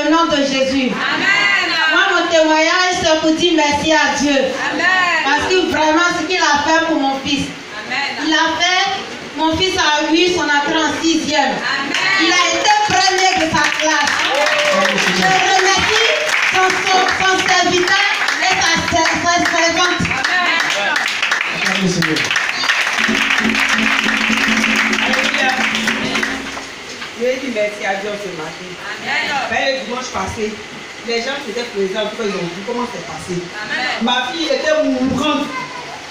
le nom de Jésus. Amen. Moi, mon témoignage, c'est pour dire merci à Dieu. Amen. Parce que vraiment, ce qu'il a fait pour mon fils. Amen. Il a fait, mon fils a eu son entrée en 6e. Amen. Il a été premier de sa classe. Je remercie son serviteur et sa servante. Amen. Je vais dire merci à Dieu ce matin. Amen. Le dimanche passé, les gens étaient présents, ils ont vu comment c'est passé. Amen. Ma fille était mourante.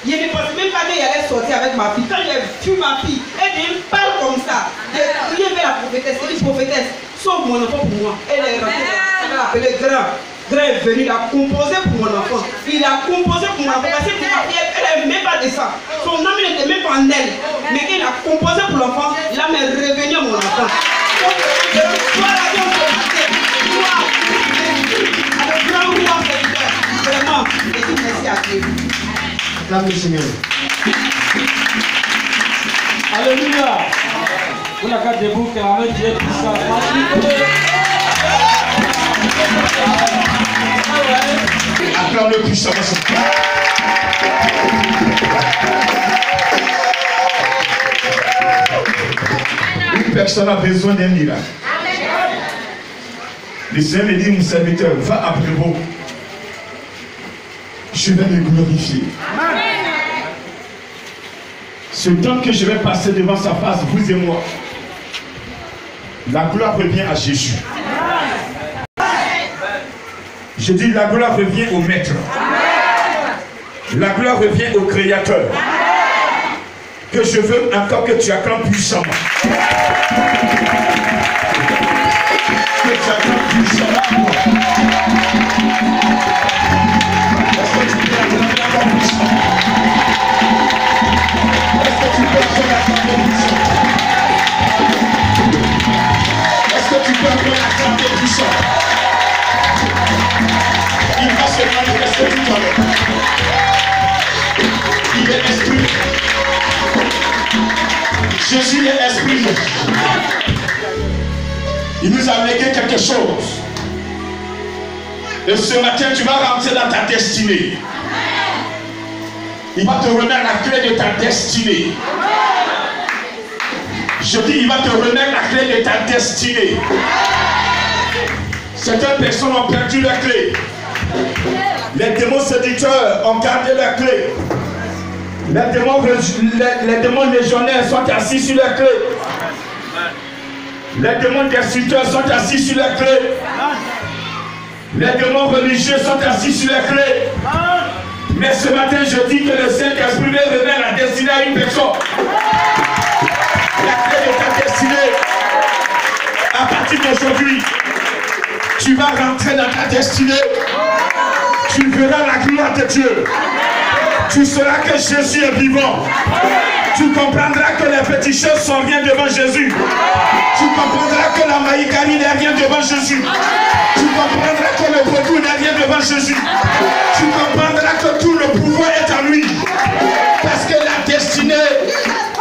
Je ne pensais même pas qu'elle allait sortir avec ma fille. Quand j'ai vu ma fille, elle me parle comme ça. J'ai prié vers la prophétesse, c'est une prophétesse. Sauve mon enfant pour moi. Elle est rentrée, elle a appelé grand. Grand est venu, il a composé pour mon enfant. Il a composé pour mon enfant. Parce que ma fille, elle n'est même pas de ça. Son âme n'était même pas en elle. Mais il a composé pour l'enfant. L'âme est revenue à mon enfant. Donc, je dois la vie en commencer. Avec grand roi, vraiment, je dis merci à Dieu. Acclame le Seigneur. Alléluia. Vous n'avez qu'à debout, que la main de Dieu est puissante. Acclame le puissant. Une personne a besoin d'un miracle. Le Seigneur me dit, mon serviteur, va après vous. Je vais le glorifier. Ce temps que je vais passer devant sa face, vous et moi, la gloire revient à Jésus. Je dis, la gloire revient au Maître. La gloire revient au Créateur. Que je veux encore que tu acclames puissamment. Que tu acclames puissamment. Est-ce que tu peux acclamer encore puissamment? Est-ce que tu peux acclamer puissamment? Est-ce que tu peux acclamer puissamment? Il va se manifester tout à l'heure. Il est esprit. Jésus est esprit. Il nous a légué quelque chose. Et ce matin, tu vas rentrer dans ta destinée. Il va te remettre la clé de ta destinée. Je dis, il va te remettre la clé de ta destinée. Certaines personnes ont perdu la clé. Les démons séducteurs ont gardé la clé. Les démons légionnaires sont assis sur la clé. Les démons destructeurs sont assis sur la clé. Les démons religieux sont assis sur la clé. Mais ce matin, je dis que le Saint-Esprit veut remettre la destinée à une personne. La clé de ta destinée. À partir d'aujourd'hui, tu vas rentrer dans ta destinée. Tu verras la gloire de Dieu. Tu sauras que Jésus est vivant. Tu comprendras que les petites choses sont rien devant Jésus. Tu comprendras que la maïkari n'est rien devant Jésus. Tu comprendras que le bretou n'est rien devant Jésus. Tu comprendras que tout le pouvoir est en lui. Parce que la destinée,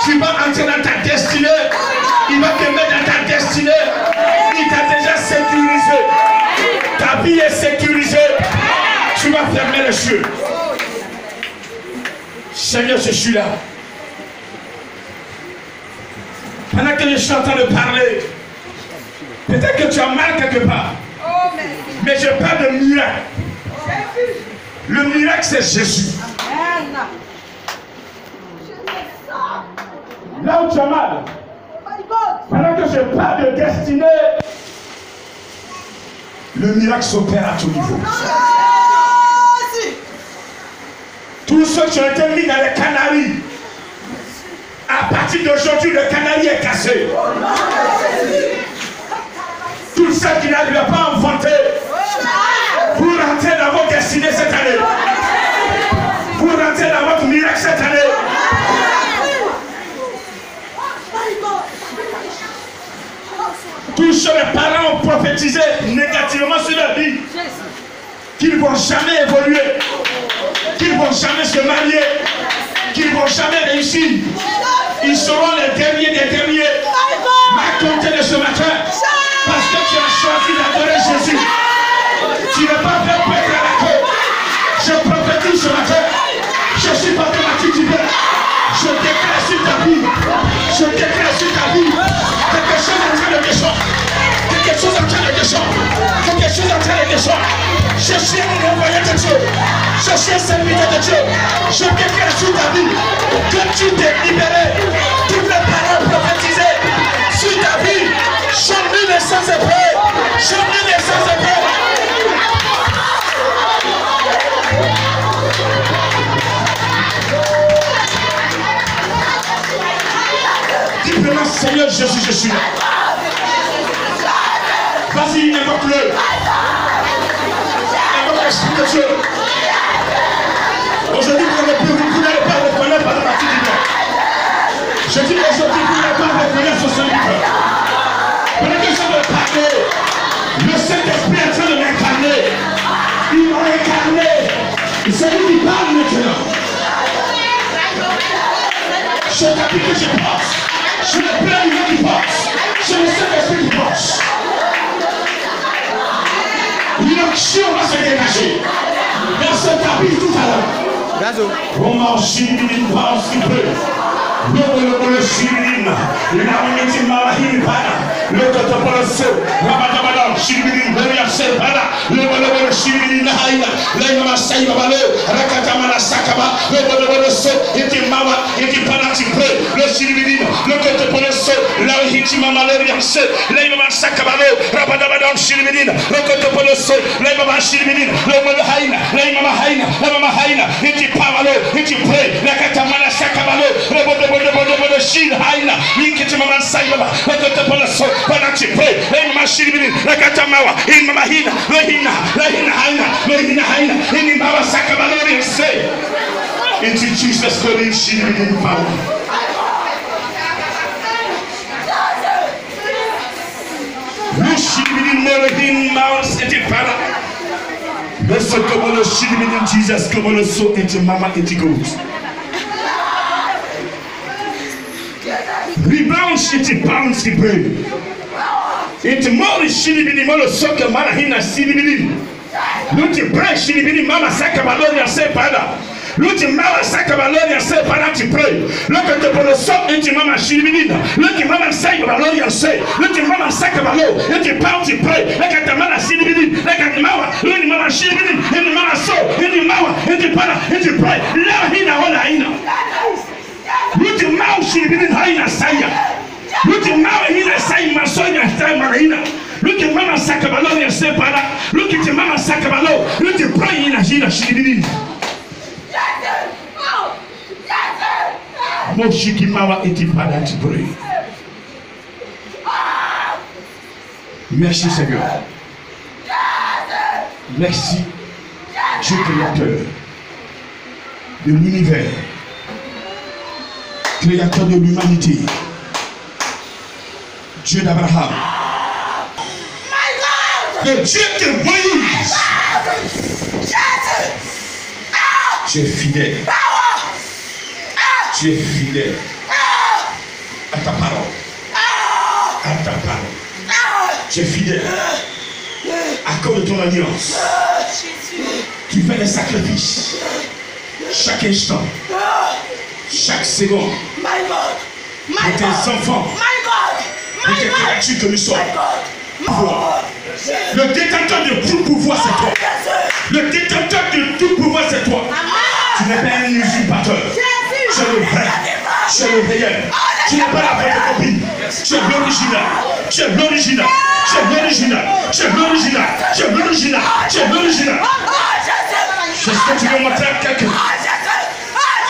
tu vas entrer dans ta destinée. Il va te mettre dans ta destinée. Il t'a déjà sécurisé. Ta vie est sécurisée. Tu vas fermer les yeux. Seigneur, je suis là. Pendant que je suis en train de parler, peut-être que tu as mal quelque part. Mais je parle de miracle. Le miracle, c'est Jésus. Là où tu as mal, pendant que je parle de destinée, le miracle s'opère à tout niveau. Tous ceux qui ont été mis dans les canaries, à partir d'aujourd'hui, le canari est cassé. Tous ceux qui n'arrivent pas à enfanter, vous rentrez dans votre destinée cette année. Vous rentrez dans votre miracle cette année. Tous ceux les parents ont prophétisé négativement sur leur vie, qu'ils ne vont jamais évoluer, qu'ils ne vont jamais se marier, qu'ils ne vont jamais réussir. Ils seront les derniers des derniers. Ma comptée de ce matin, parce que tu as choisi d'adorer Jésus. Je suis un serviteur de Dieu. Je déclare sur ta vie que tu t'es libéré. Toutes les paroles prophétisées sur ta vie. Chante les sans-épées. Chante les sans-épées. Dis vraiment, Seigneur Jésus, je suis là. Vas-y, invoque-le. Invoque l'Esprit de Dieu. Aujourd'hui, vous n'allez pas reconnaître par la partie du monde. Je dis aujourd'hui, vous n'allez pas reconnaître ce serviteur. Pendant que je veux parler, le Saint-Esprit est en train de m'incarner. Il m'a incarné. C'est lui qui parle maintenant. Je t'appuie que je passe. Je ne plains rien qui passe. C'est le Saint-Esprit qui passe. L'action va se dégager. Dans ce tapis tout à l'heure. On marche une passe qui peut. Le chimine, la unité marine, le cotopoloso, Rabadabada, chimine, le chimine, la Saïba, Rakatamana Sakaba, le et Mama, et Panatipe, le chimine, le cotopoloso, la Hitima Malerianse, la Sakabalo, Rabadabada, chimine, le cotopoloso, la Mama chimine, le Malahaina, la Mama Haina, la Mama Haina, et Pamalo, et Pray, la Katamana Sakabalo, the shield haina link it mama saibaba the police when you pray in my shield like a tamawa in mama hina haina in mama sakabalori say into Jesus calling shield in power. No shield in Morahin mouse et para. Let's talk about the shield in Jesus come on so into mama it goes. Rebounce it bounce the brain. It's more shilibini molo soka marahina silibini. Luti pray shilibini mama sakabalonia se pada. Luti mama sakabalonia se pada to pray. Look at the polo sok into mama shilibini. Look at mama sakabalonia se. Look at mama sakabalo. It's bounce to pray. Look at the mama silibini. Look at the mama. Look at mama shilibini. In the mama so. In the mama. In the pada. In the pray. Lahina hola hina. Look at mouse in Haina Saya. Look at Mama Hina Sai Masonia Marina. Look at Mama Sakabalonia Separa. Look at Mama Sakabalo. Look at Brian Hina Shibin. Moshiki Mama Etipada to pray. Merci Seigneur. Merci Dieu créateur de l'univers. Créateur de l'humanité, Dieu d'Abraham, le Dieu de Moïse. Tu es fidèle. Tu es fidèle à ta parole. À ta parole. Tu es fidèle. Accorde ton alliance. Tu fais des sacrifices chaque instant. Chaque seconde, pour tes enfants, pour tes créatures que nous sommes. Le détenteur de tout pouvoir, c'est toi. Le détenteur de tout pouvoir, c'est toi. Tu n'es pas un usurpateur. Tu es le vrai. Tu es le réel. Tu n'es pas la photocopie. Tu es l'original. Tu es l'original. Tu es l'original. Tu es l'original. Tu es l'original. Tu es l'original. C'est ce que tu veux montrer à quelqu'un.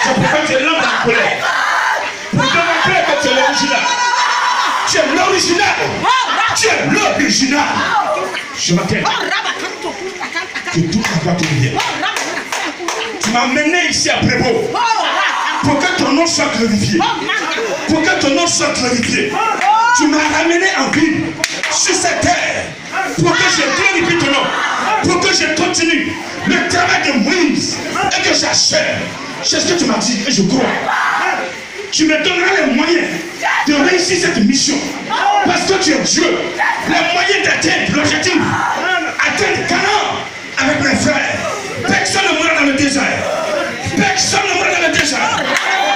C'est pourquoi tu es l'homme de la colère. Pour démontrer que tu es l'original. Tu es l'original. Tu es l'original. Je m'appelle. Que tout va te bien. Tu m'as mené ici à Prévost. Pour que ton nom soit glorifié. Pour que ton nom soit glorifié. Tu m'as ramené en vie sur cette terre. Pour que je glorifie ton nom. Pour que je continue le travail de Moïse. Et que j'achève. C'est ce que tu m'as dit et je crois. Tu me donneras les moyens de réussir cette mission. Parce que tu es Dieu. Les moyens d'atteindre l'objectif. Atteindre Canaan avec mes frères. Personne ne mourra dans le désert. Personne ne mourra dans le désert.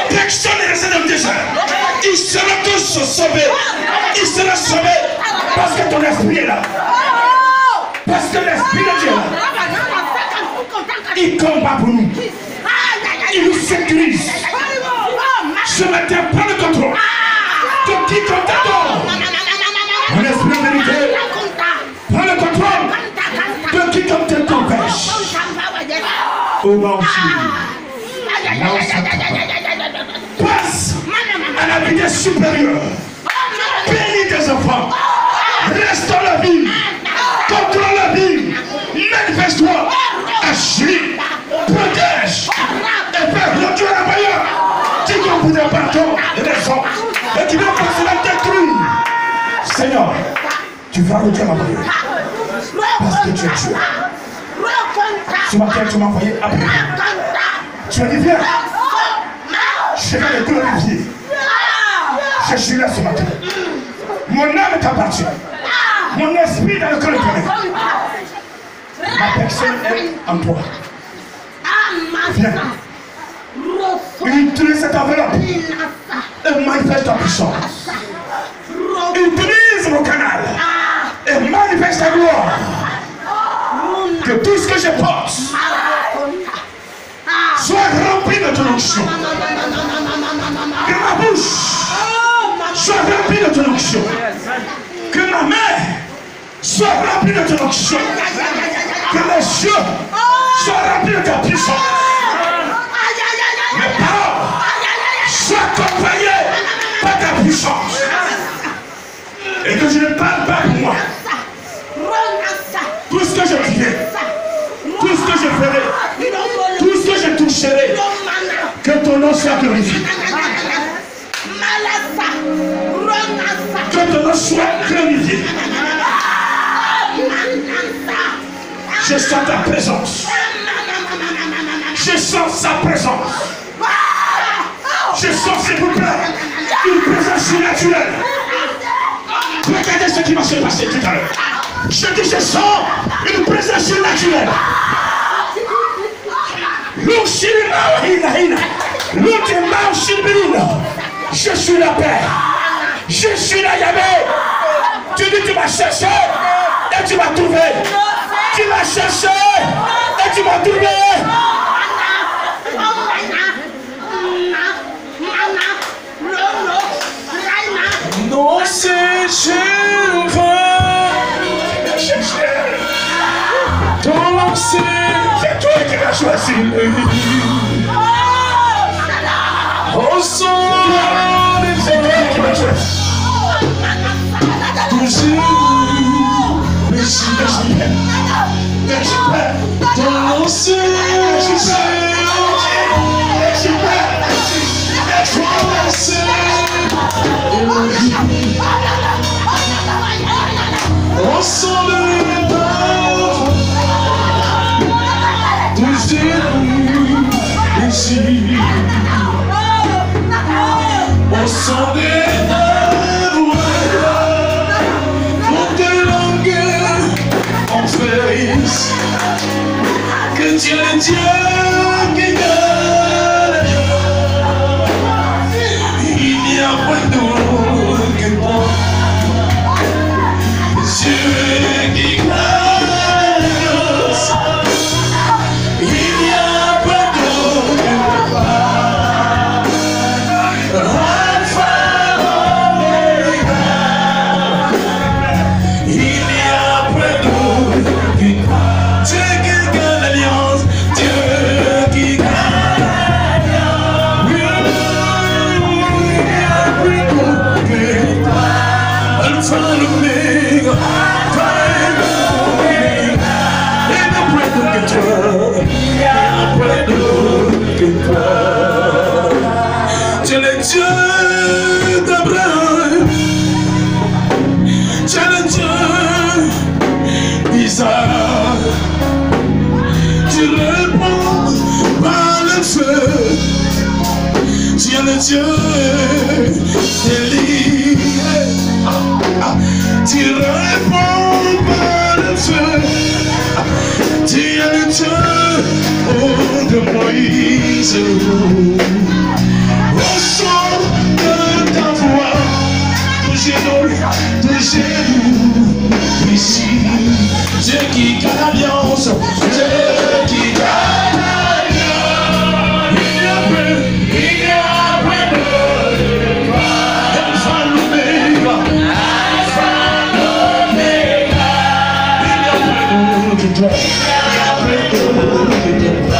Personne ne restera dans le désert. Ils seront tous sauvés. Ils seront sauvés. Parce que ton esprit est là. Parce que l'esprit de Dieu est là. Il combat pour nous. au marché. Passe à la vitesse supérieure. Bénis tes enfants. Reste dans la vie. Contrôle la vie. Manifeste-toi. Agis. Protège. Et fais retour à la bailleur. Dis qu'on voudrait pardon et raison. Et qui vient passer la détruire. Seigneur, tu vas retourner à la bailleur. Parce que tu es Dieu. Ce matin, tu m'as envoyé après. Tu as dit, viens. Je vais le glorifier. Je suis là ce matin. Mon âme t'appartient. Mon esprit dans le corps éternel. Ma personne est en toi. Viens. Utilise cette enveloppe et manifeste ta puissance. Utilise mon canal et manifeste ta gloire. Que tout ce que je porte soit rempli de ton onction. Que ma bouche soit remplie de ton onction. Que ma main soit remplie de ton onction. Que mes yeux soient remplis de ta puissance. Mes paroles soient accompagnées par ta puissance. Et que je ne parle pas pour moi. Tout ce que je dirai, tout ce que je ferai, tout ce que je toucherai, que ton nom soit glorifié. Que ton nom soit glorifié. Je sens ta présence. Je sens sa présence. Je sens, s'il vous plaît, une présence surnaturelle. Regardez ce qui va se passer tout à l'heure. Je dis, je sens une présence surnaturelle. Je suis la paix. Je suis la Yahvé. Tu dis, tu m'as cherché et tu m'as trouvé. Tu m'as cherché et tu m'as trouvé. Non, c'est Jéhovah. Ton c'est toi qui l'as choisi. Au son des hommes. Ton c'est au son des hommes. Ici, au son des œuvres, pour tes langues en face, que Dieu est Dieu qui gagne. Il n'y a pas d'autre que toi, Dieu qui gagne. Tu es le Dieu d'Abraham, tu es le Dieu d'Isaac, tu réponds par le feu, tu es le Dieu d'Élie, tu réponds par le feu, tu es le Dieu de Moïse. Au son de ta voix, touchez-nous ici. Dieu qui garde l'alliance, Dieu qui garde l'alliance. Il y a peu de toi. Alpha l'Oméga, Alpha l'Oméga. Il y a peu de toi.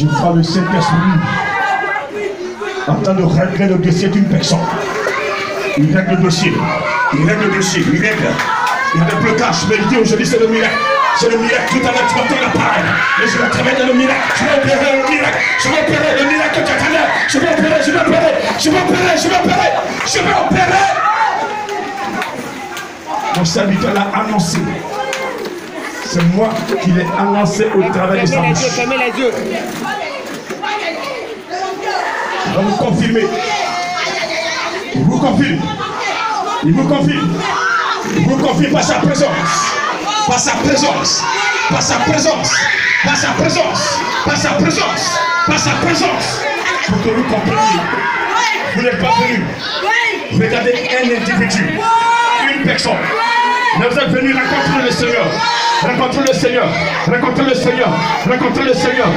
Je vois le Saint-Esprit en train de régler le dossier d'une personne. Il règle le dossier. Il règle le dossier. Il règle. Il y a des blocages. Je vais le dire aujourd'hui, c'est le miracle. C'est le miracle. Tout à l'heure, tu vas prendre la parole. Et je vais travailler dans le miracle. Je vais opérer le miracle. Je vais opérer le miracle que tu attendais. Je vais opérer, je vais opérer. Je vais opérer, je vais opérer. Je vais opérer. Mon serviteur l'a annoncé. C'est moi qui l'ai annoncé au travers de sa bouche. Fermez les yeux. Je vais vous confirmer. Il vous confirme. Il vous confirme. Il vous confirme par sa présence. Par sa présence. Par sa présence. Par sa présence. Par sa présence. Par sa présence. Pour que vous compreniez. Vous n'êtes pas venu. Regardez un individu. Une personne. Mais vous êtes venu rencontrer le Seigneur. Rencontrer le Seigneur. Rencontrer le Seigneur. Rencontrer le Seigneur.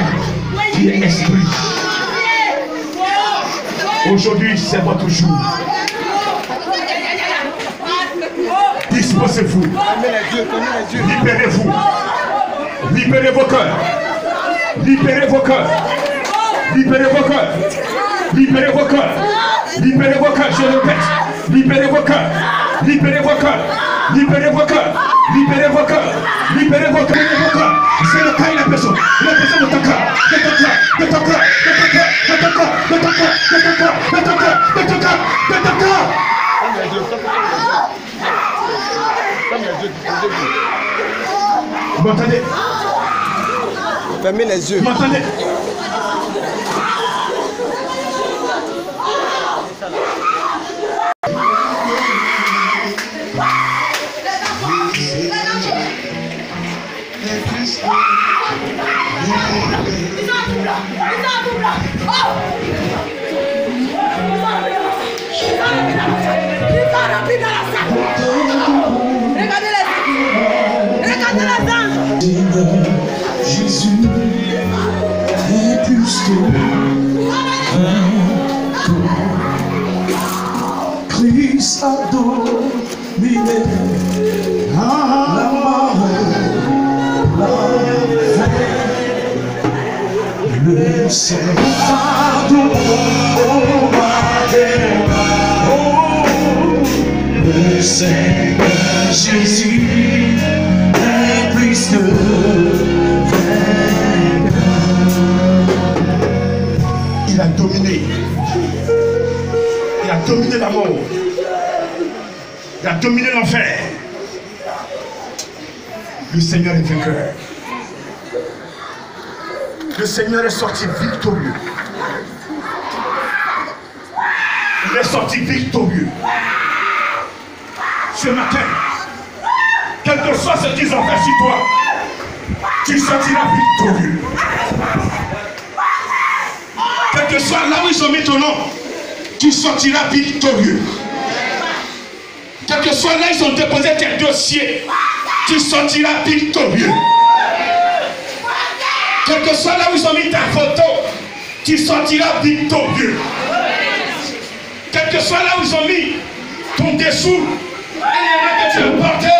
Qui est esprit. Aujourd'hui, c'est votre jour. Disposez-vous. Libérez-vous. Libérez vos cœurs. Libérez vos cœurs. Libérez vos cœurs. Libérez vos cœurs. Libérez vos cœurs, je répète. Libérez vos cœurs. Libérez vos cœurs. Libérez vos cœurs. Libérez vos cœurs. Libérez vos cœurs. Libérez vos cœurs. C'est le cas de la personne. La personne de ton cœur. De ton cœur. De ton cœur. De ton cœur. De ton cœur. De ton cœur. De ton cœur. De ton cœur. De ton cœur. Vous m'entendez? Fermez les yeux. Vous m'entendez? Jésus est plus que Christ a dominé la mort, le Seigneur, le Seigneur Jésus est plus que il a dominé. Il a dominé la mort. Il a dominé l'enfer. Le Seigneur est vainqueur. Le Seigneur est sorti victorieux. Il est sorti victorieux. Ce matin, quel que soit ce qu'ils ont fait sur toi, tu sortiras victorieux. Quel que soit là où ils ont mis ton nom, tu sortiras victorieux. Quel que soit là où ils ont déposé tes dossiers, tu sortiras victorieux. Quel que soit là où ils ont mis ta photo, tu sortiras victorieux. Quel que soit là où ils ont mis ton dessous, que tu as porté,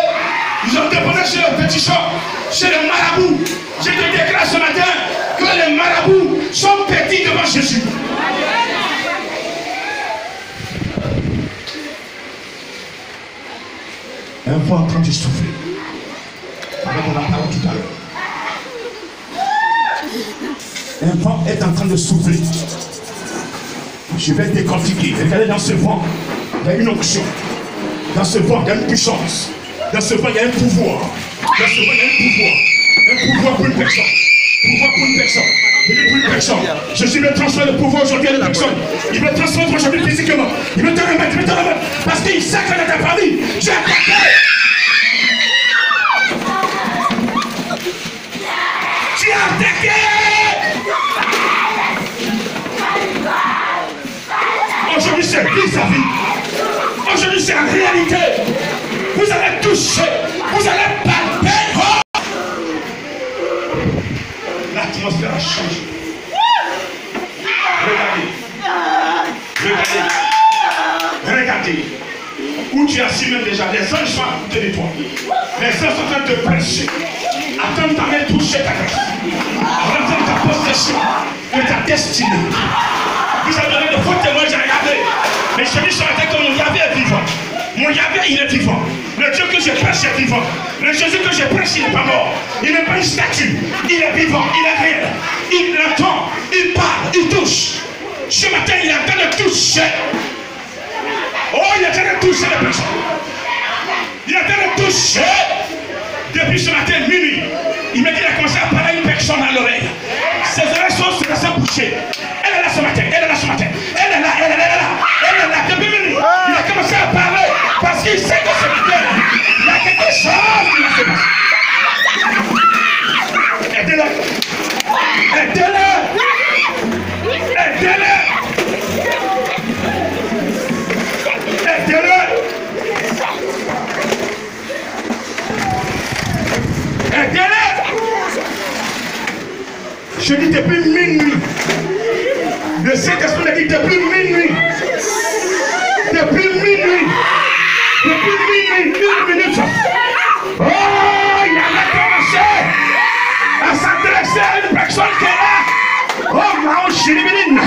ils ont déposé chez le petit champ, chez le marabout. Je te déclare ce matin que les marabouts sont petits devant Jésus. Un vent en train de souffler. Avec la parole tout à l'heure. Un vent est en train de souffler. Je vais décortiquer. Regardez dans ce vent, il y a une onction. Dans ce vent, il y a une puissance. Dans ce vent, il y a un pouvoir. Dans ce vent, il y a un pouvoir. Un pouvoir pour une personne. Pouvoir pour une personne. Il est pour une personne. Jésus veut transmettre le pouvoir aujourd'hui à une personne. Il veut transmettre aujourd'hui physiquement. Il veut te remettre, il veut te remettre. Parce qu'il sait que dans ta famille, j'ai attaqué. Tu as attaqué. Aujourd'hui, c'est vis-à-vis. Aujourd'hui, c'est en réalité. Vous allez toucher. Vous allez palper. Oh! L'atmosphère a changé. Regardez. Regardez. Regardez. Où tu es assis même déjà. Les anges sont à côté de toi. Les anges sont en train de te prêcher. Attends ta main toucher ta graisse. Attends ta possession. je prêche est vivant. Le Jésus que je prêche, il n'est pas mort. Il n'est pas une statue. Il est vivant, il est réel. Il entend, il parle, il touche. Ce matin, il est en train de toucher. Oh, il est en train de toucher les personnes. Il est en train de toucher. Depuis ce matin, minuit, il m'a dit qu'il a commencé à parler à une personne à l'oreille. Ses oreilles sont bouchées. Elle est là ce matin, elle est là ce matin. Elle est là, elle est là, elle est là. Elle est là, depuis minuit. Il a commencé à parler parce qu'il sait que c'est bien. Il y a quelque chose qui va se passer. Aidez-le. Aidez-le. Aidez-le. Aidez-le. Aidez-le. Je dis depuis minuit. Le Saint-Esprit me dit depuis minuit. Depuis minuit. Depuis minuit, 1 minute. Oh, il a commencé à s'adresser à une personne qui est là. Oh, Mao Chilibiline.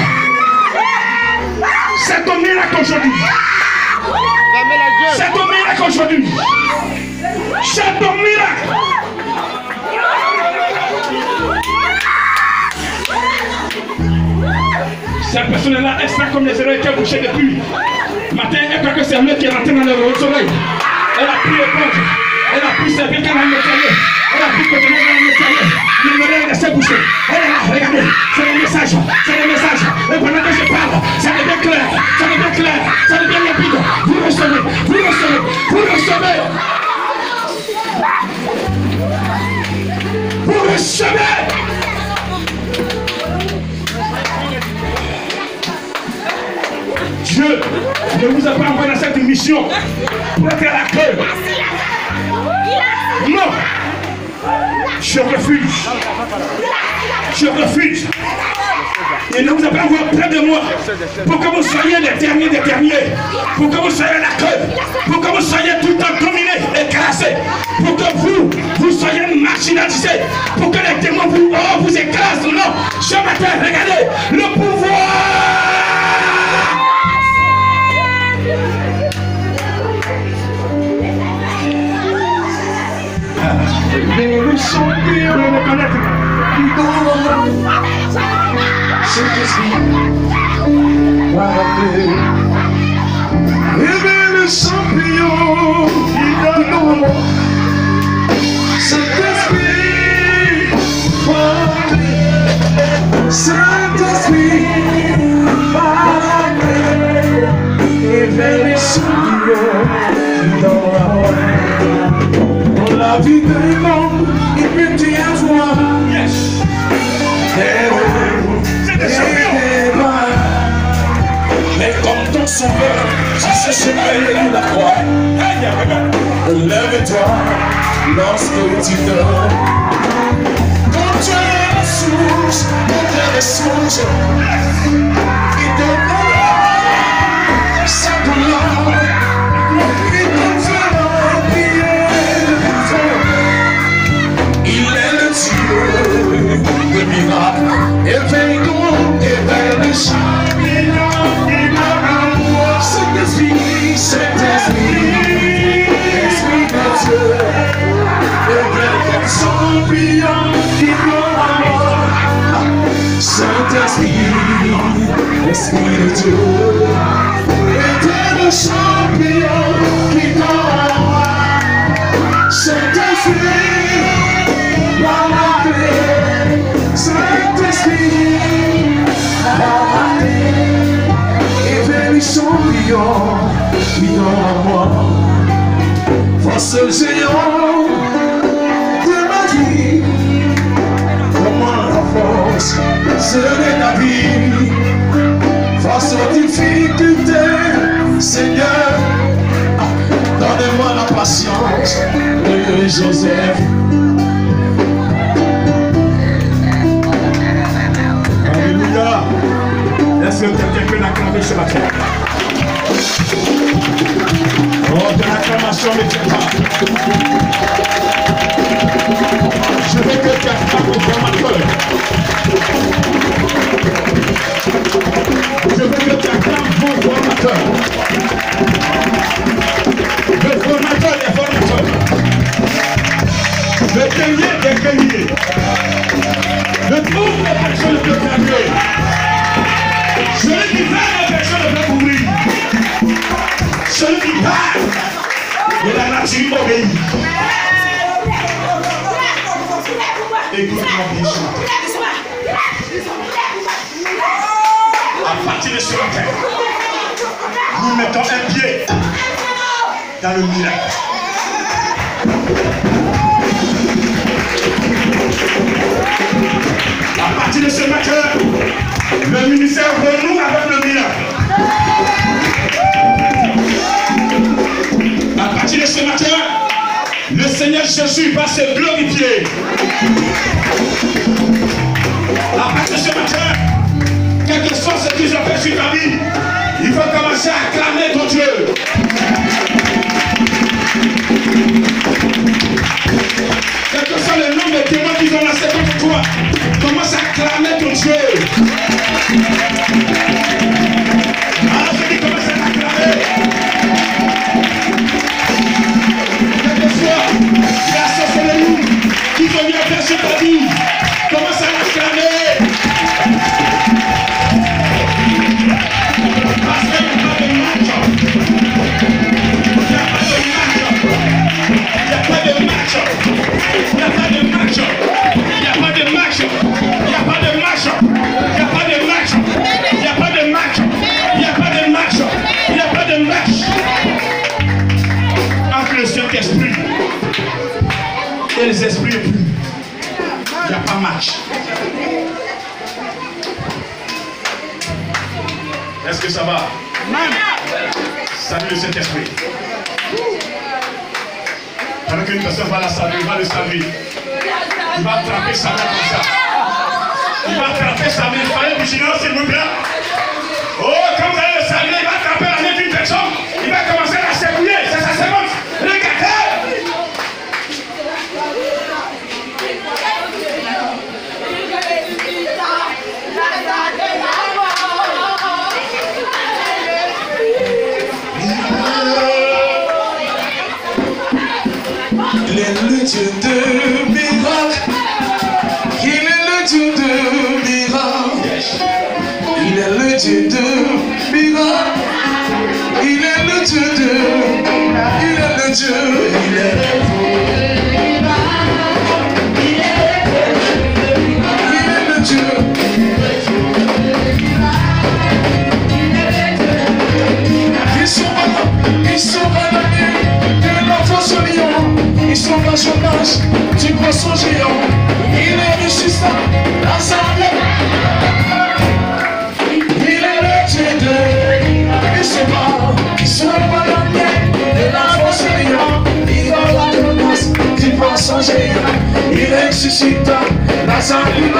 C'est ton miracle aujourd'hui. C'est ton miracle aujourd'hui. C'est ton miracle. Cette personne-là, elle sera comme les oreilles qui ont bouché depuis. Matin, elle croit que c'est lui qui est rentré dans le soleil. Elle a pris l'éponge. Elle a pris ses pieds dans le nettoyer. Elle a pris le conteneur dans le nettoyer. Mais l'oreille est restée bouchée. Elle est là, regardez. C'est le message. C'est le message. Et pendant que je parle, ça devient clair. Ça devient clair. Ça devient rapide. Vous recevez. Vous recevez. Vous recevez. Vous recevez. Dieu ne vous a pas envoyé dans cette mission pour être à l'accueil. Non. Je refuse. Je refuse. Il ne vous a pas envoyé près de moi pour que vous soyez les derniers des derniers. Pour que vous soyez à l'accueil. Pour que vous soyez tout le temps dominés, écrasés. Pour que vous soyez marginalisés. Pour que les démons vous écrasent. Non. Ce matin, regardez le pouvoir. There is something la vie d'un homme, il peut dire à toi. Yes. C'est des champions. Mais comme ton sauveur, à ce chemin de la croix, lève-toi lorsque tu dors. Quand tu es la source, quand tu es la source, il te donnera sa douleur. Le miracle est vainqueur et vers les champignons qui m'envoie. Saint-Esprit, Saint-Esprit, Esprit de Dieu, et vers les champignons qui m'envoie. Saint-Esprit, Esprit de Dieu, et vers les champignons qui m'envoie. Saint-Esprit, Saint-Esprit, et vers les champions qui dans moi, face au géant de ma vie, comment la force serait la vie, face aux difficultés, Seigneur, donne-moi la patience de Joseph. Est-ce que quelqu'un peut l'acclamer ce matin? Oh, de l'acclamation ne tient pas. Je veux que tu acclames dans ma cœur. Je veux que tu acclames vos formateurs. Le formateur des formateurs. prier. Ne trouve que personne ne peut faire. Celui qui fait, personne ne peut couvrir. Celui qui parle, et la nature obéit. Écoute-moi bien ce matin. À partir de ce matin, nous mettons un pied dans le miracle. À partir de ce matin, le ministère renoue avec le miracle. À partir de ce matin, le Seigneur Jésus va se glorifier. À partir de ce matin, quel que soit ce qu'ils ont fait sur ta vie, il faut commencer à acclamer ton Dieu. Quel que soit le nombre de témoins qu'ils ont lancé contre toi, commence à acclamer ton Dieu. Alors je dis commence à l'acclamer. Quel que soit la sorcellerie qu'ils ont mis en place sur ta vie, commence à l'acclamer. Parce qu'il n'y a pas de match. Il n'y a pas de match. Il n'y a pas de match. Il n'y a pas de match. Il n'y a pas de match. Il n'y a pas de match. Il n'y a pas de match. Il n'y a pas de match. Il n'y a pas de match. Entre le Saint-Esprit et les esprits impurs, il n'y a pas de match. Est-ce que ça va? Salut le Saint-Esprit. Pendant qu'une personne va la saluer, va le saluer. Il va attraper sa main comme ça. Il va attraper sa main. Soyez vigilants s'il vous plaît. Oh, quand vous allez le saluer, il va attraper la main d'une personne. Il va commencer à la secouer. C'est sa seconde. Regardez. Il est le Dieu de miracle. Il est le Dieu de miracle. Il est le Dieu de miracle. Il est le Dieu de. Il est le Dieu. Il est le Dieu. Ils sont bananés de l'enfant sur lion. Ils sont pas chômage du poisson géant. Il est ressuscitant dans sa vie. Il est le Dieu de. Ils sont bananés de l'enfant sur lion. Il est la menace du poisson géant. Il est ressuscitant dans sa vie.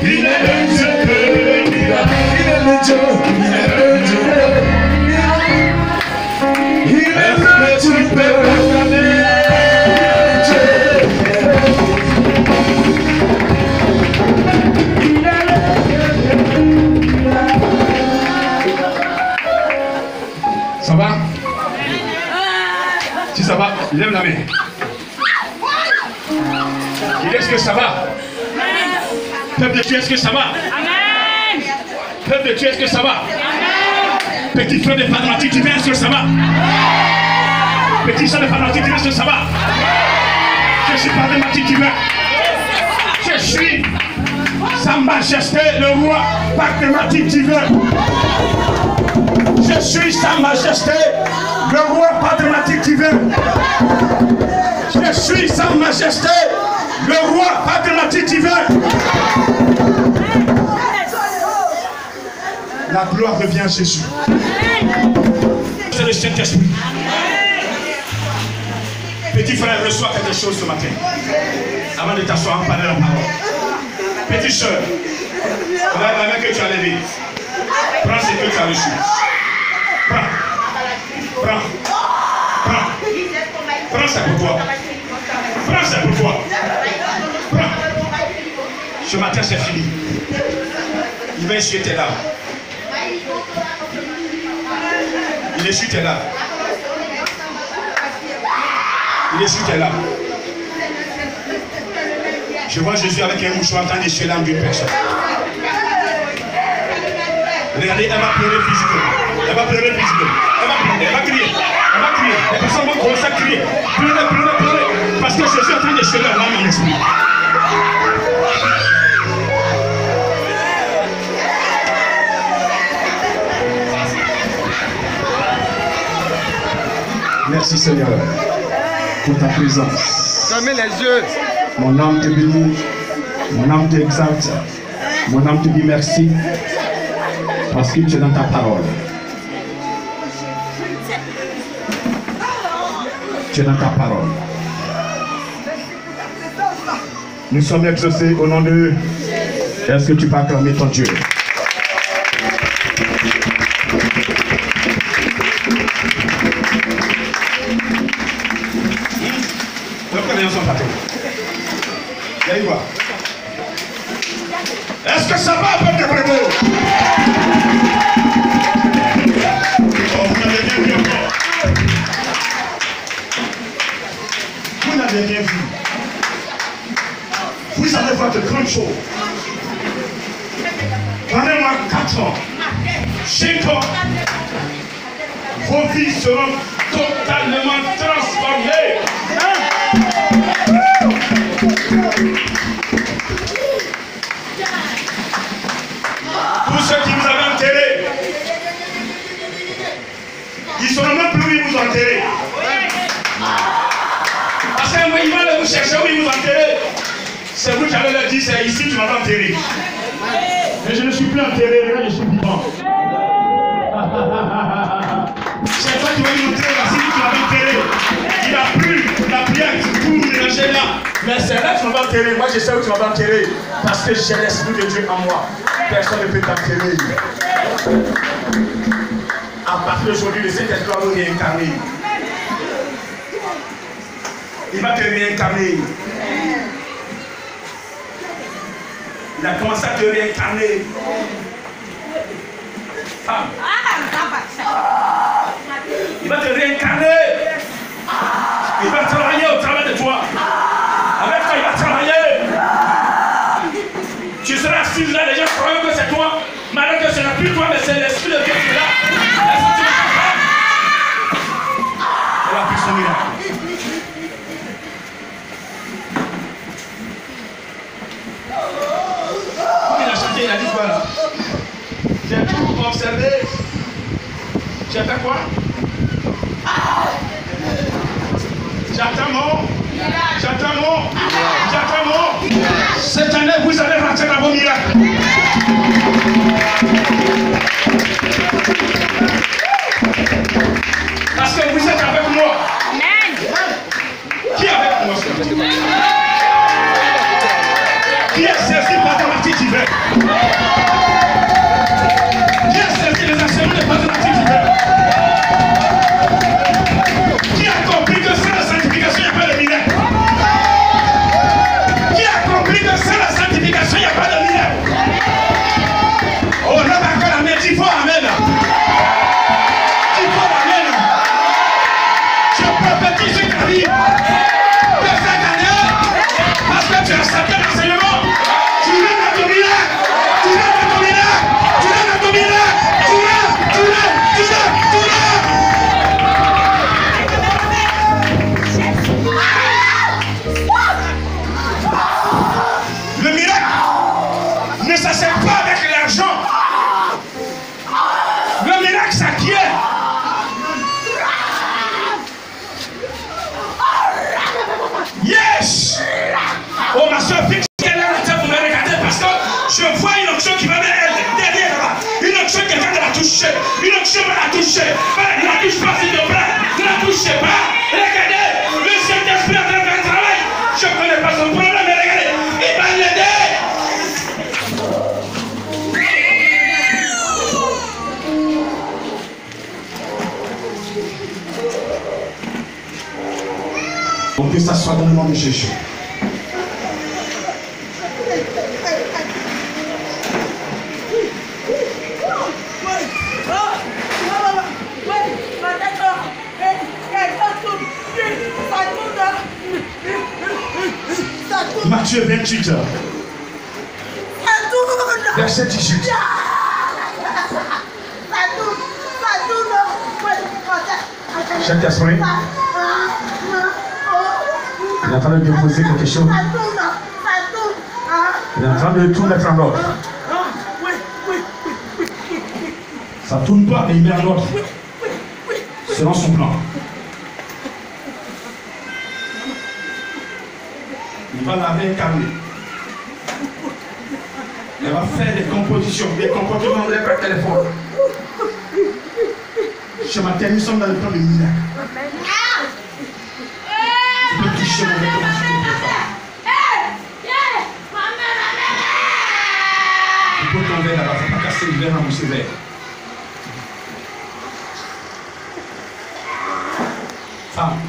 Il est le Dieu de. Il est le Dieu. Il est le Dieu. Il est le Dieu de Ça va? Si ça va, lève la main. Dis, est-ce que ça va? Peuple de Dieu, est-ce que ça va? Peuple de Dieu, est-ce que ça va? Petit frère de Padmatique divin, est-ce que ça va? Petit frère de Padmatique divin, est-ce que ça va? Je suis Padmatique divin. Je suis Sa Majesté le roi Padmatique divin. Je suis Sa Majesté le roi Padmatique divin. Je suis Sa Majesté le roi Padmatique divin. La gloire revient à Jésus. C'est le Saint-Esprit. Petit frère, reçois quelque chose ce matin. Avant de t'asseoir, en parler la parole. Petite soeur, regarde la main que tu as levée. Prends ce que tu as reçu. Prends. Prends. Prends. Prends ça pour toi. Prends ça pour toi. Prends. Ce matin, c'est fini. Il va essuyer tes larmes. Il essuie tes larmes. Il essuie tes larmes. Je vois Jésus avec un mouchoir en train d'échouer l'âme d'une personne. Regardez, elle va pleurer physiquement. Elle va pleurer physiquement. Elle va crier. Elle va crier. Les personnes vont commencer à crier. Pleurer, pleurer, pleurer. Parce que Jésus est en train d'échouer leur âme en esprit. Merci Seigneur pour ta présence. Fermez les yeux. Mon âme te bénit, mon âme t'exalte, mon âme te dit merci parce que tu es dans ta parole. Tu es dans ta parole. Nous sommes exaucés au nom de... Est-ce que tu peux acclamer ton Dieu? Est-ce que ça va, peuple de Prévost? Oh, vous n'avez rien vu encore. Vous n'avez rien vu. Vous allez voir de grandes choses. Donnez-moi 4 ans, 5 ans, vos vies seront totalement transformées. Tous ceux qui vous avez enterrés, ils ne seront même plus où ils vous enterrez. Parce qu'ils vont aller vous chercher où ils vous enterrez. C'est vous qui allez leur dire, c'est ici que tu m'as enterré. Mais je ne suis plus enterré, regarde, je suis vivant. C'est toi qui vas lui montrer la cible que tu m'as enterré. Il n'a plus la prière pour mélanger là. Mais c'est là que tu m'as enterré. Moi je sais où tu m'as enterré. Parce que j'ai l'esprit de Dieu en moi. Personne ne peut t'enterrer. À partir d'aujourd'hui, le Saint-Esprit va vous réincarner. Il va te réincarner. Il a commencé à te réincarner. Femme. Il va te réincarner. Il va travailler au travers de toi. Avec toi, il va travailler. Tu seras assis là, les gens croient que c'est toi. Mais alors que ce n'est plus toi, mais c'est l'esprit de Dieu qui est là. Elle a pris son miracle. Il a chanté, il a dit quoi là? J'ai tout observé. J'ai fait quoi? J'attends mon. Cette année, vous allez rentrer dans vos miracles. Parce que vous êtes avec moi. Qui est avec moi? Qui est saisi par la partie d'hiver? Qui est saisi les enseignements de la partie d'hiver? Qui a compris que sans la sanctification, il n'y a pas de miracle? Qui a compris que sans la sanctification, il n'y a pas de miracle? Oh, là, encore la main, il faut amen. Il faut amen. Je prophétise sur ta vie de cette année, parce que tu as accepté l'enseignement. Tu l'as dans ton miracle. Tu l'as dans ton miracle. Tu l'as dans ton miracle. Tu l'as. Le miracle ne s'achète pas avec l'argent. Le miracle s'acquiert. Yes! Oh ma soeur, fixe qu'elle a la tête pour me regarder parce que je vois une onction qui va derrière là-bas. Une onction, quelqu'un de la toucher. Une onction va la toucher. Ne la touche pas s'il te plaît. Ne la touchez pas. Regardez, le Saint-Esprit est en train de faire un travail. Je ne connais pas son problème, mais regardez, il va l'aider. On peut s'asseoir dans le nom de Jésus. Matthieu 28, verset 18. Saint-Esprit, il est en train de déposer quelque chose. Il est en train de tout mettre en ordre. Ça ne tourne pas, mais il met en ordre. Selon son plan. Il va laver et calmer. Il va faire des compositions, des comportements par téléphone. Ce matin, nous sommes dans le plan de miracle. Tu peux toucher mon vêtement sur ton téléphone. Tu peux tomber là-bas, il ne faut pas casser le verre dans mon sévère. Femme,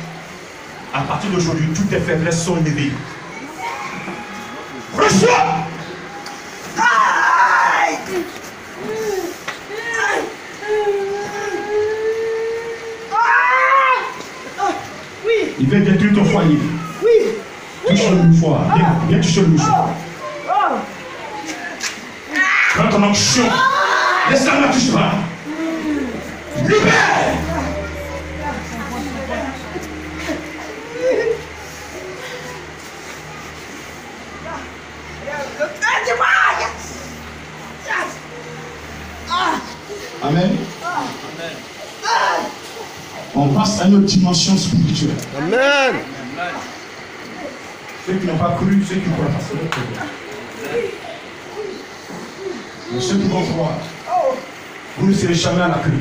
à partir d'aujourd'hui, toutes tes faiblesses sont éveillées. Reçois! Il veut détruire ton foyer. Oui. Touche le mouchoir. Viens toucher le mouchoir. Prends ton onction. Laisse-la, ne la touche pas. Libère. Amen. On passe à une autre dimension spirituelle. Amen. Ceux qui n'ont pas cru, ceux qui croient, parce que l'autre mais ceux qui vont croire, vous ne serez jamais à la clé.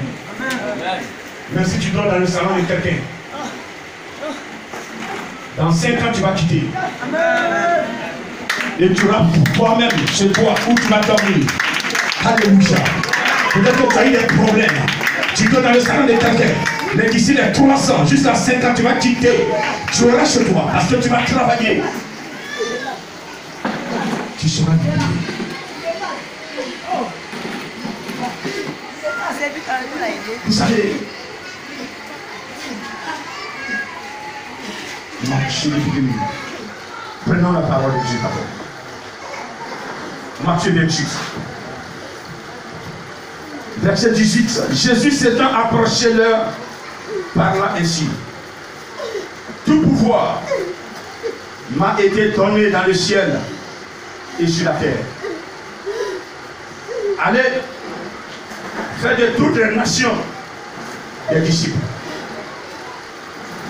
Même si tu dors dans le salon de quelqu'un, dans 5 ans tu vas quitter. Et tu auras pour toi-même chez toi où tu vas dormir. Alléluia. Peut-être que tu as eu des problèmes. Tu dors dans le salon de quelqu'un. Mais d'ici les 3 ans, jusqu'à 5 ans, tu vas quitter. Tu auras chez toi parce que tu vas travailler. Tu seras libéré. Vous savez, marchez les minutes. Prenons la parole de Dieu d'abord. Matthieu 28. Verset 18. Jésus s'étant approché leur, parla ainsi. Tout pouvoir m'a été donné dans le ciel et sur la terre. Allez, faites de toutes les nations des disciples,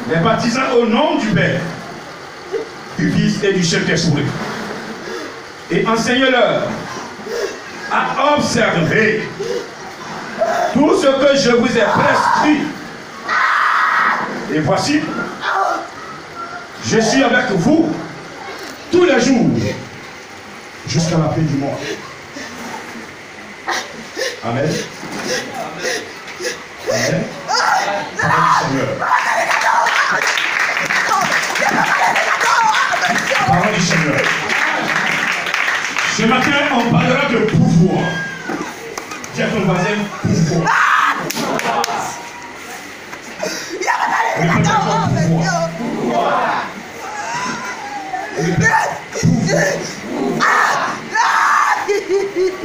les baptisant au nom du Père, du Fils et du Saint-Esprit, et enseignez-leur à observer tout ce que je vous ai prescrit. Et voici, je suis avec vous tous les jours jusqu'à la fin du monde. Amen. Amen. Parole du Seigneur. Parole du Seigneur. Ce matin, on parlera de pouvoir. Dis à ton voisin, pouvoir.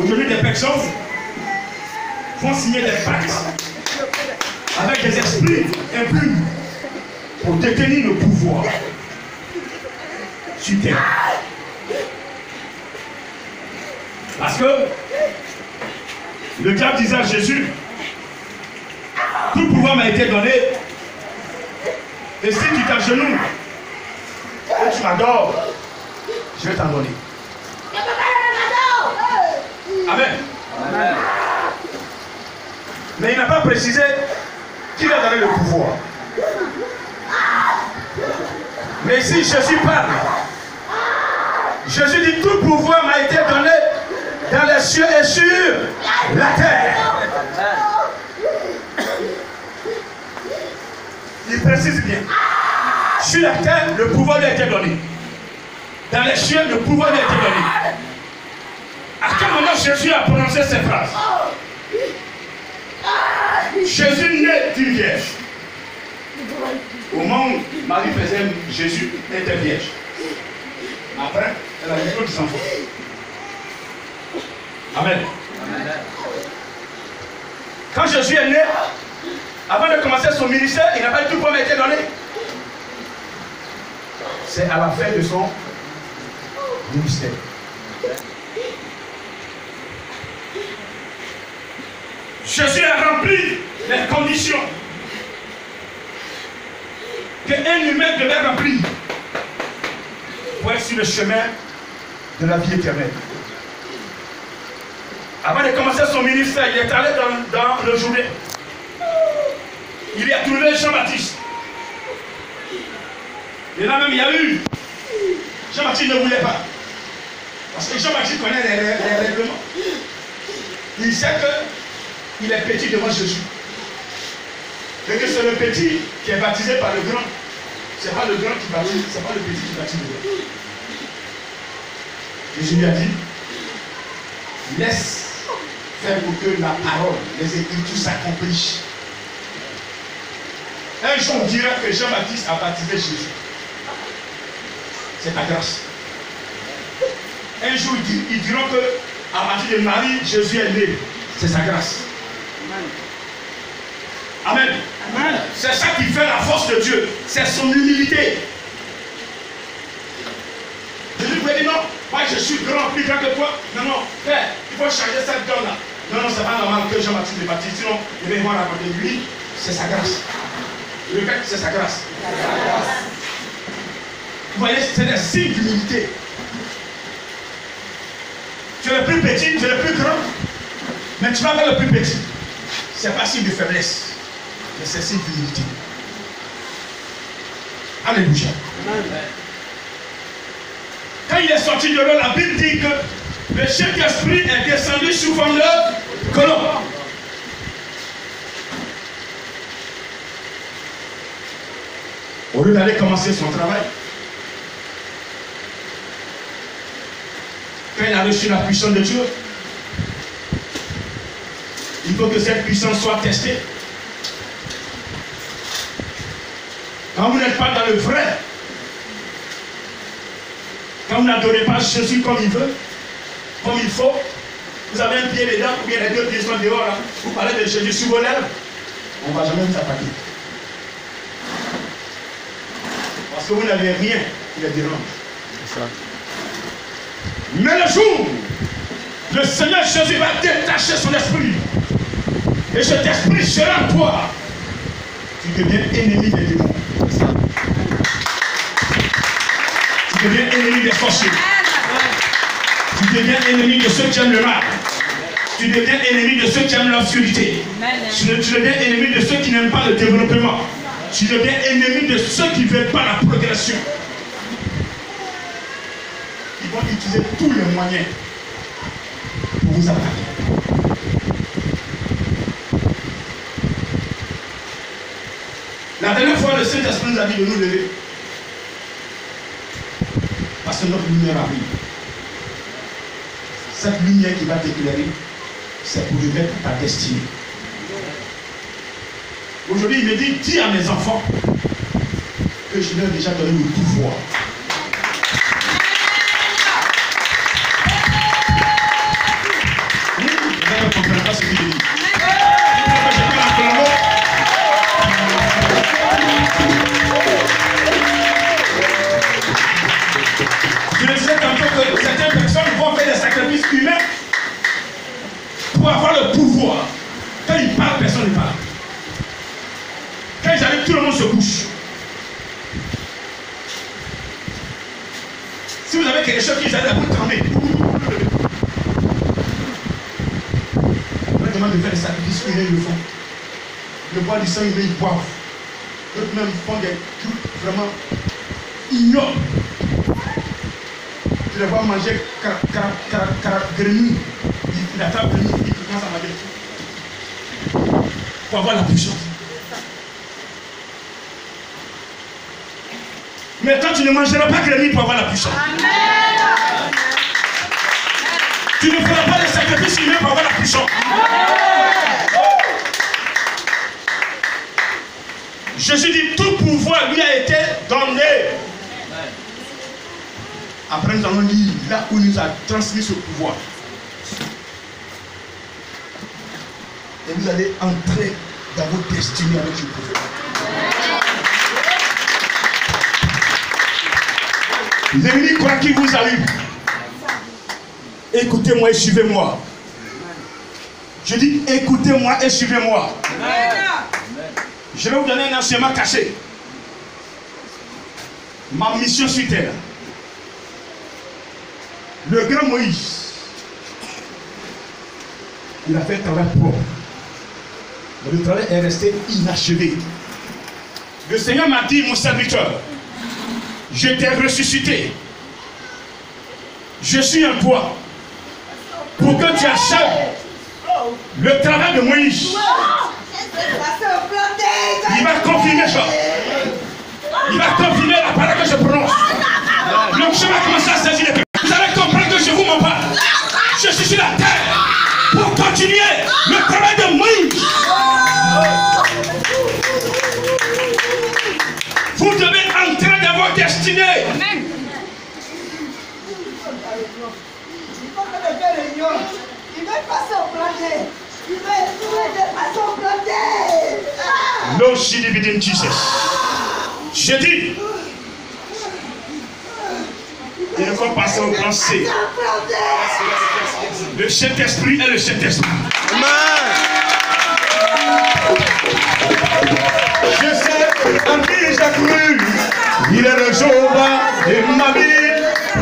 Aujourd'hui, des personnes vont signer des pactes avec des esprits impurs pour détenir le pouvoir sur terre. Parce que le diable disait à Jésus, tout pouvoir m'a été donné, et si tu t'agenouilles et tu m'adores, je vais t'en donner. Amen. Amen. Mais il n'a pas précisé qui lui a donné le pouvoir. Mais ici, Jésus parle. Jésus dit, tout pouvoir m'a été donné dans les cieux et sur la terre. Il précise bien. Sur la terre, le pouvoir lui a été donné. Dans les cieux, le pouvoir lui a été donné. À quel moment Jésus a prononcé ces phrases? Jésus naît d'une vierge. Au moment où Marie faisait, Jésus était vierge. Après, elle a eu d'autres enfants. Amen. Quand Jésus est né, avant de commencer son ministère, il n'a pas du tout été donné. C'est à la fin de son ministère. Jésus a rempli les conditions qu'un humain devait remplir pour être sur le chemin de la vie éternelle. Avant de commencer son ministère, il est allé dans le Jourdain. Il y a trouvé Jean-Baptiste. Et là même, il y a eu. Jean-Baptiste ne voulait pas. Parce que Jean-Baptiste connaît les règlements. Il sait qu'il est petit devant Jésus. Et que c'est le petit qui est baptisé par le grand. Ce n'est pas le grand qui baptise, ce n'est pas le petit qui baptise le grand. Jésus lui a dit, laisse faire pour que la parole, les Écritures s'accomplissent. Un jour, on dira que Jean-Baptiste a baptisé Jésus. C'est ta grâce. Un jour, ils diront que à partir de Marie, Jésus est né. C'est sa grâce. Amen. Amen. C'est ça qui fait la force de Dieu. C'est son humilité. Jésus lui dit non, moi je suis grand, plus grand que toi. Non, non, frère, il faut changer cette donne-là. Non, non, c'est pas normal que Jean-Baptiste le baptise. Sinon, il va raconter lui, c'est sa grâce. Le fait, c'est sa grâce. Vous voyez, c'est des signes d'humilité. Tu es le plus petit, tu es le plus grand, mais tu vas vers le plus petit. Ce n'est pas signe de faiblesse, mais c'est signe d'humilité. Alléluia. Quand il est sorti de l'eau, la Bible dit que le Saint-Esprit est descendu sous forme de colombe. Au lieu d'aller commencer son travail, quand il a reçu la puissance de Dieu, il faut que cette puissance soit testée. Quand vous n'êtes pas dans le vrai, quand vous n'adorez pas Jésus comme il veut, comme il faut, vous avez un pied dedans, ou bien les deux pieds sont dehors, là, vous parlez de Jésus sur vos lèvres, on ne va jamais vous attaquer. Parce que vous n'avez rien qui les dérange. C'est ça. Mais le jour, le Seigneur Jésus va détacher son esprit. Et cet esprit sera en toi. Tu deviens ennemi des démons. Tu deviens ennemi des sorciers. Tu deviens ennemi de ceux qui aiment le mal. Tu deviens ennemi de ceux qui aiment l'obscurité. Tu deviens ennemi de ceux qui n'aiment pas le développement. Tu deviens ennemi de ceux qui ne veulent pas la progression. Ils vont utiliser tous les moyens pour vous attaquer. La dernière fois, le Saint-Esprit nous a dit de nous lever. Parce que notre lumière arrive. Cette lumière qui va t'éclairer, c'est pour remettre ta destinée. Aujourd'hui, il me dit, dis à mes enfants que je leur ai déjà donné le pouvoir. Vous ne comprenez pas ce qu'il dit. Je disais tantôt que certaines personnes vont faire des sacrifices humains pour avoir le pouvoir. Quand ils parlent, personne ne parle. Quand ils arrivent, tout le monde se couche. Si vous avez quelque chose qui vous aide à vous tremper, on leur demande de faire des sacrifices humains, ils le font. Le bois du sang, ils boivent. D'autres même font des trucs vraiment ignobles. Tu les vois manger grenouille. Il attrape grenouille, il commence à manger. Pour avoir la puissance. Mais toi, tu ne mangeras pas grenouille pour avoir la puissance. Amen. Tu ne feras pas de sacrifice humain pour avoir la puissance. Jésus dit, tout pouvoir lui a été donné. Après, nous allons lire là où il nous a transmis ce pouvoir. Et vous allez entrer dans votre destinée avec ce pouvoir. L'ennemi croit qu'il vous a eu. Écoutez-moi et suivez-moi. Je dis écoutez-moi et suivez-moi. Je vais vous donner un enseignement caché. Ma mission sur terre. Le grand Moïse, il a fait un travail propre. Mais le travail est resté inachevé. Le Seigneur m'a dit, mon serviteur, je t'ai ressuscité. Je suis en toi. Pour que tu achèves le travail de Moïse. Il va confirmer ça. Il va confirmer la parole que je prononce. Le chemin va commencer à saisir les peuples. Vous allez comprendre que je vous m'en parle. Je suis sur la terre pour continuer le travail de Moïse. Vous devez entrer dans votre destinée. Amen. Il veut pas s'emplanter. Il veut pas s'emplanter. No shit within Jesus. J'ai dit, il ne faut pas se penser. Le Saint-Esprit est le Saint-Esprit. Je sais en qui j'ai cru. Il est le Jéhovah de ma vie.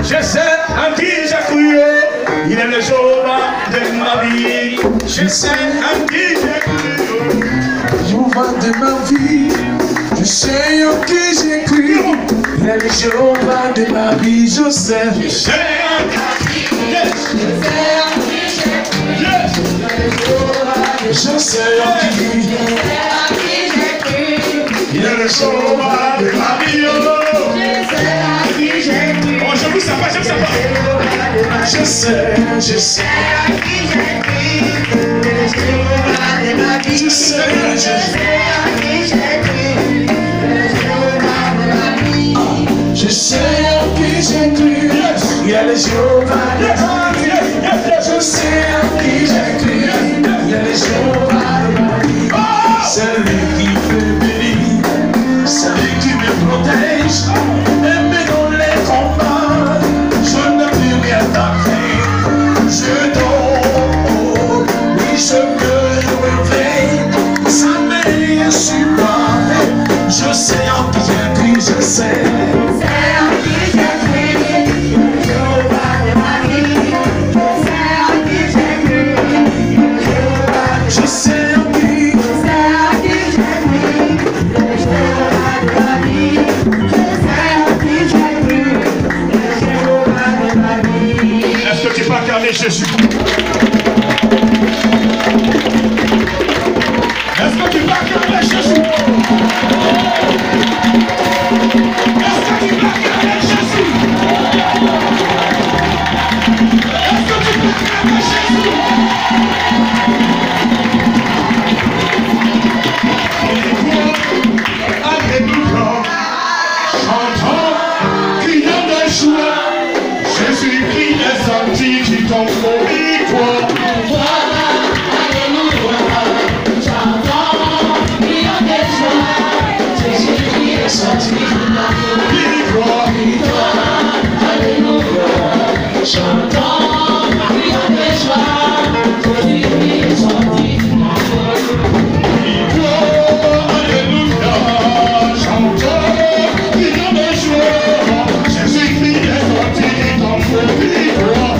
Je sais en qui j'ai cru. Il est le Jéhovah de ma vie. Je sais en qui j'ai cru. Jéhovah de ma vie. Je sais en qui j'ai cru. Il est le Jéhovah de ma vie. Je sais. Je sais en qui j'ai cru. Je sais en qui j'ai cru. Il est le Jéhovah de ma vie. Oh, je vous sais pas, je vous sais pas. Je sais en qui j'ai cru. Je sais en qui j'ai cru. Je sais en qui j'ai cru. Il y a le Jéhovah de ma vie. Je sais en qui j'ai cru. Il y a le Jéhovah de ma vie. C'est lui qui fait bénir. C'est lui qui me protège. Et dans les combats, je n'ai plus rien à craindre. Je dors, oui je me réveille. Sa main est sur moi. Je sais en qui j'ai cru, je sais. Jésus. Est-ce que tu vas acclamer Jésus? Est-ce que tu vas acclamer Jésus? Est-ce que tu vas acclamer Jésus? Alléluia. Chantons, crions de joie. Jésus-Christ est sorti qui tombe au victoire. Alléluia. Chantons, crions de joie. Jésus-Christ est sorti qui tombe au victoire. Alléluia. Chantons, crions de joie. Jésus-Christ est sorti qui tombe au victoire. Alléluia. Chantons, crions de joie. Jésus-Christ est sorti qui tombe au victoire.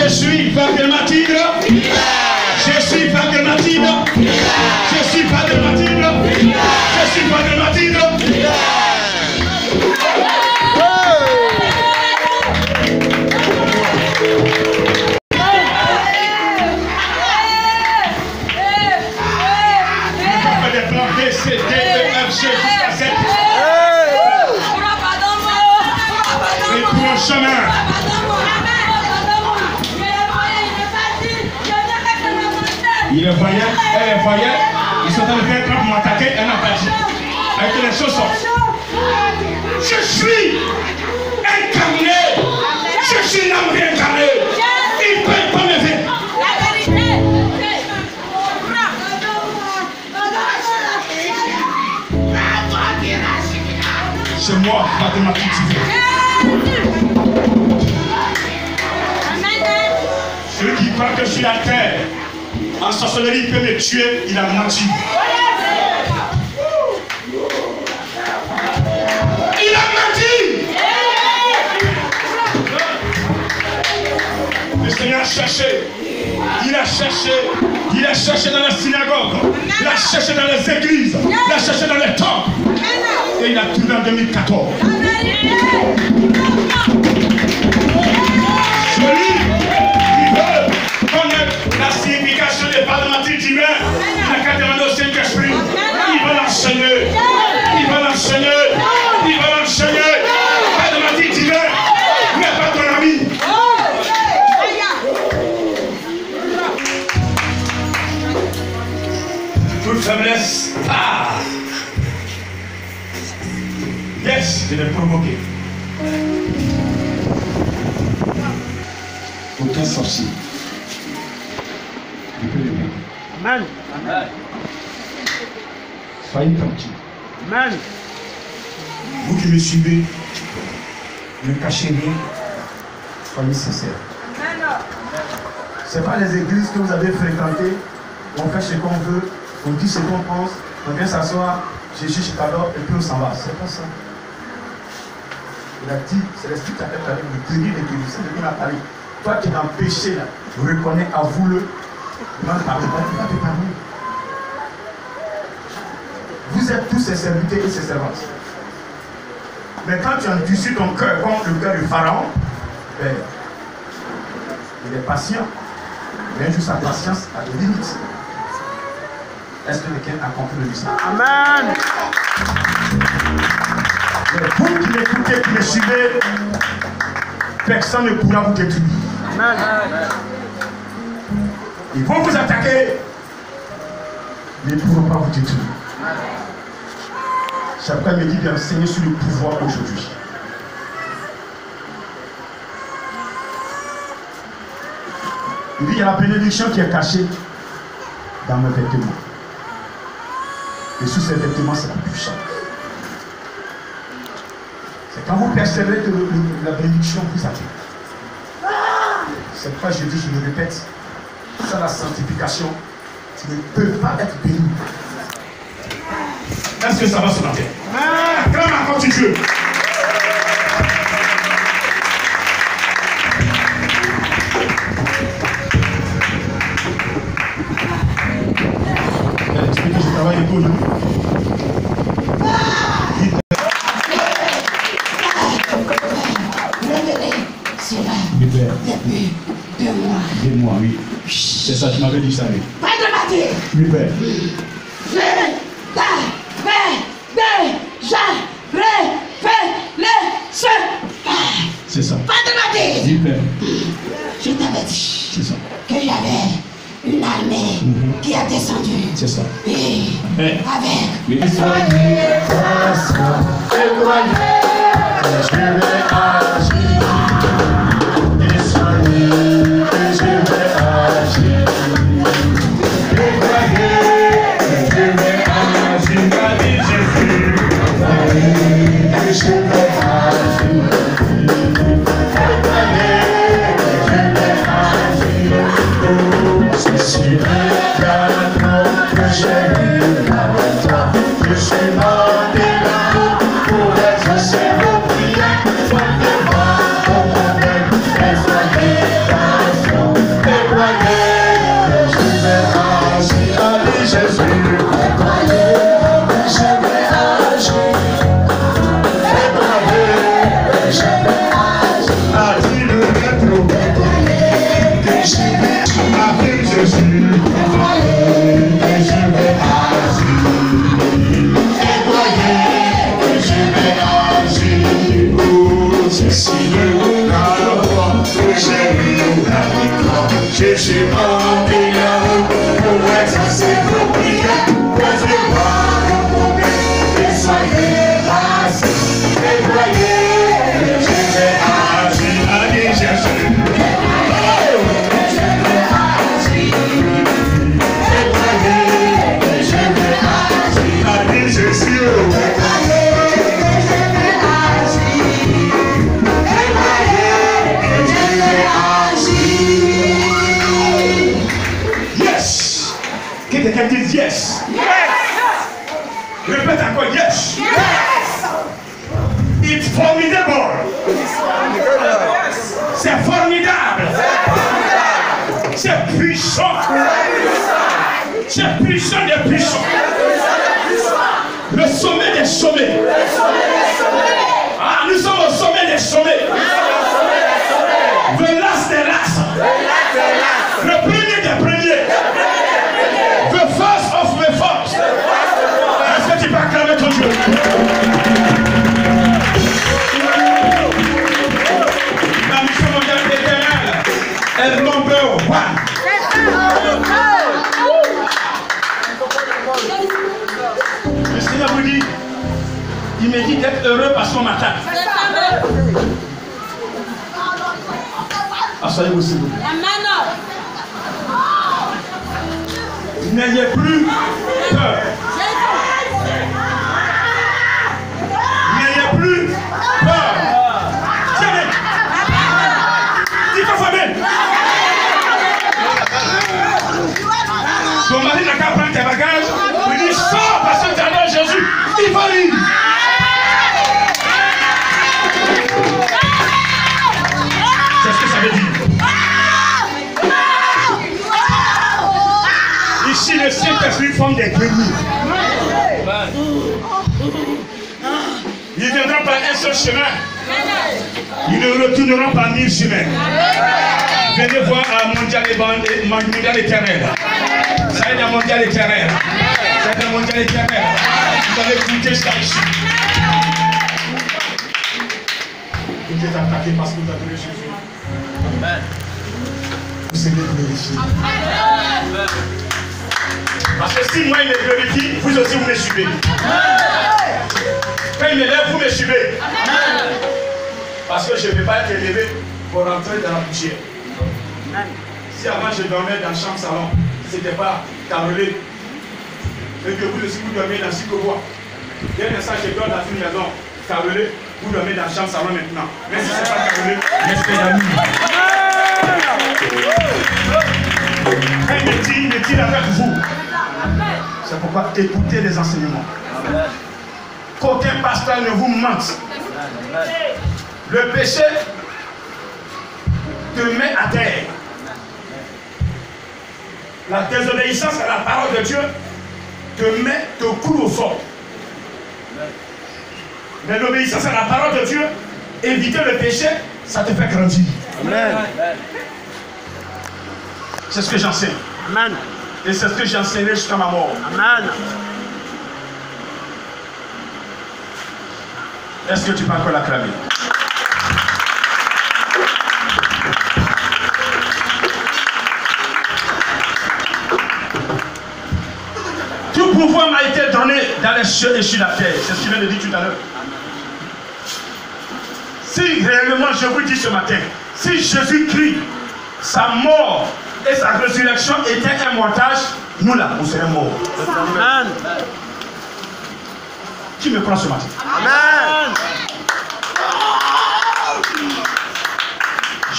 Je suis Wagner Mathilde. Je suis Wagner Mathilde. Je suis Wagner Mathilde. Je suis Wagner Mathilde. B, C, D, E, F, G jusqu'à 7. Et pour un chemin. Il le voyait, elle le voyait. Ils sont en train de faire pour m'attaquer, elle n'a pas dit. Avec les choses sortent. Je suis incarné. Je suis une âme réincarnée. Ils ne peuvent pas me faire. C'est moi, mathématique. Celui qui croit que je suis à terre, en sorcellerie, il peut me tuer, il a menti. Il a menti. Le Seigneur a cherché. Il a cherché dans la synagogue, il a cherché dans les églises, il a cherché dans les temples. Et il a trouvé en 2014. Celui qui veut connaître la signification des parlementaires divins, il n'a qu'à demander au Saint-Esprit. Il va l'enseigner. Il va l'enseigner. Il va l'enseigner. Parlementaire divin n'est pas ton ami. Toute faiblesse part. Yes, je l'ai provoqué. Aucun sorcier ne peut le mettre. Amen. Soyez tranquille. Amen. Vous qui me suivez, ne cachez rien. Soyez sincères. Ce n'est pas les églises que vous avez fréquentées. On fait ce qu'on veut, on dit ce qu'on pense, on vient s'asseoir, Jésus Chicago et puis on s'en va. C'est pas ça. Il a dit, c'est l'esprit qui a fait avec le guérir les guérisseurs. C'est ce qu'il a parlé. Toi qui es dans le péché, là, reconnais, avoue-le. Ne parle pas, tu vas te parler. Vous êtes tous ses serviteurs et ses servantes. Mais quand tu endurcis ton cœur comme le cœur du Pharaon, ben, il est patient. Mais un jour, sa patience a des limites. Est-ce que quelqu'un a compris le message? Amen. Vous qui m'écoutez, qui me suivez, personne ne pourra vous détruire. Amen. Ils vont vous attaquer, mais ils ne pourront pas vous détruire. C'est pourquoi il me dit d'enseigner sur le pouvoir aujourd'hui. Il dit qu'il y a la bénédiction qui est cachée dans mes vêtements. Et sous ces vêtements, c'est la puissance. C'est quand vous percevez que la bénédiction vous atteint. C'est pourquoi je dis, je le répète, sans la sanctification, tu ne peux pas être béni. Est-ce que ça va se matin? Acclame encore du Dieu. Je travaille pour nous. Depuis 2 mois. 2 mois, oui. C'est ça, tu m'avais dit ça, oui. Pas de matin. Oui, père. Je t'avais déjà révélé ce. C'est ça. Pas de matin. Oui, père. Je t'avais dit C'est ça. que j'avais une armée qui a descendu. C'est ça. Et Eh. avec. Oui. Je suis mort pour exaucer vos prières. Jésus monté là-haut pour exaucer vos prières. Posez-moi vos mains et soyez rassis. Et voyez que je vais agir. Allez, Jésus. Quelqu'un dit yes. Yes. Répète encore yes. Yes. It's formidable. C'est formidable. C'est puissant. C'est puissant des puissants. Le sommet des sommets. Ah, nous sommes au sommet des sommets. The last des last. Le premier des premiers. The first of the first. Est-ce que tu peux acclamer ton Dieu? La mission mondiale éternelle est number one. Le Seigneur vous dit, il me dit d'être heureux par son matin. Asseyez-vous s'il vous plaît. N'ayez plus peur. N'ayez plus peur. Tiens, dis ton famille. Ton mari n'a qu'à prendre tes bagages. Il dit sors parce que tu as Jésus. Il va lire. C'est ce que ça veut dire. Ici, le Saint-Esprit forme des grenouilles. Ils viendront par un seul chemin. Ils ne retourneront pas 1000 chemins. Venez voir un mondial éternel. Ça va être un mondial éternel. Ça va être un mondial éternel. Vous allez goûter ça ici. Vous êtes attaqué parce que vous adorez Jésus. Vous savez glorifier. Parce que si moi il me glorifie, vous aussi vous me suivez. Quand il m'élève, vous me suivez. Parce que je ne vais pas être élevé pour rentrer dans la poussière. Si avant je dormais dans le chambre salon, ce n'était pas carrelé, et que vous aussi vous dormez dans Chicobois. Dès l'instant je dors dans une maison carrelée, vous dormez dans le chambre salon maintenant. Même si ce n'est pas carrelé, respect d'amour. Quand il me dit avec vous. C'est pourquoi écoutez les enseignements. Qu'aucun pasteur ne vous mente. Le péché te met à terre. La désobéissance à la parole de Dieu te coule au sol. Mais l'obéissance à la parole de Dieu, éviter le péché, ça te fait grandir. Amen. C'est ce que j'enseigne. Amen. Et c'est ce que j'enseignerai jusqu'à ma mort. Amen. Est-ce que tu peux encore l'acclamer? Tout pouvoir m'a été donné dans les cieux et sur la terre. C'est ce qu'il vient de dire tout à l'heure. Si réellement je vous dis ce matin, si Jésus-Christ, sa mort et sa résurrection étaient un montage, nous là, on serait morts. Amen. Qui me prend ce matin? Amen.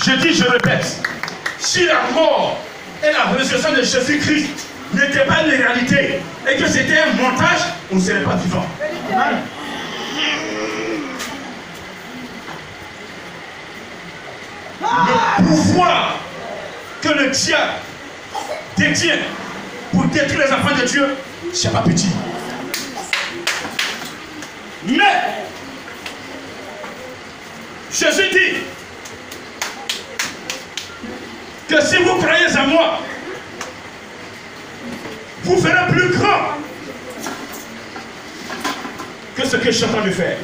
Je dis, je répète, si la mort et la résurrection de Jésus-Christ n'étaient pas une réalité et que c'était un montage, on ne serait pas vivant. Amen. Le pouvoir que le diable détient pour détruire les enfants de Dieu, c'est pas petit. Mais Jésus dit que si vous croyez en moi, vous ferez plus grand que ce que je suis en train de faire.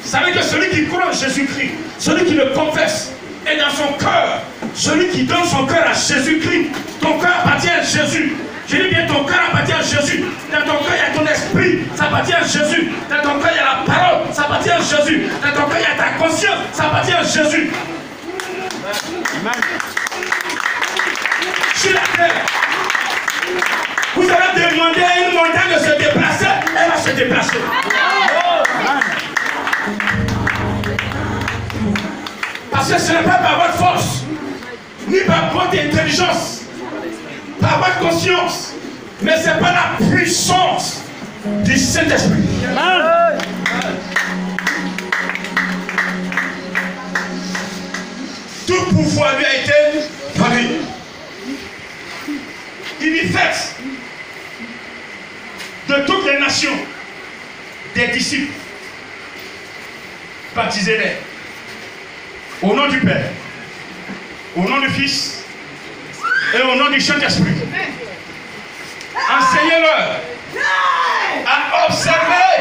Vous savez que celui qui croit en Jésus-Christ, celui qui le confesse, et dans son cœur Celui qui donne son cœur à Jésus-Christ, ton cœur appartient à Jésus. Je dis bien, ton cœur appartient à Jésus. Dans ton cœur, il y a ton esprit, ça appartient à Jésus. Dans ton cœur, il y a la parole, ça appartient à Jésus. Dans ton cœur, il y a ta conscience, ça appartient à Jésus. Sur la terre, vous allez demander à une montagne de se déplacer, elle va se déplacer. Parce que ce n'est pas par votre force, ni par votre intelligence, par votre conscience, mais c'est par la puissance du Saint-Esprit. Tout pouvoir lui a été donné. Il dit faites de toutes les nations des disciples, baptisez-les au nom du Père, au nom du Fils et au nom du Saint-Esprit. Enseignez-leur à observer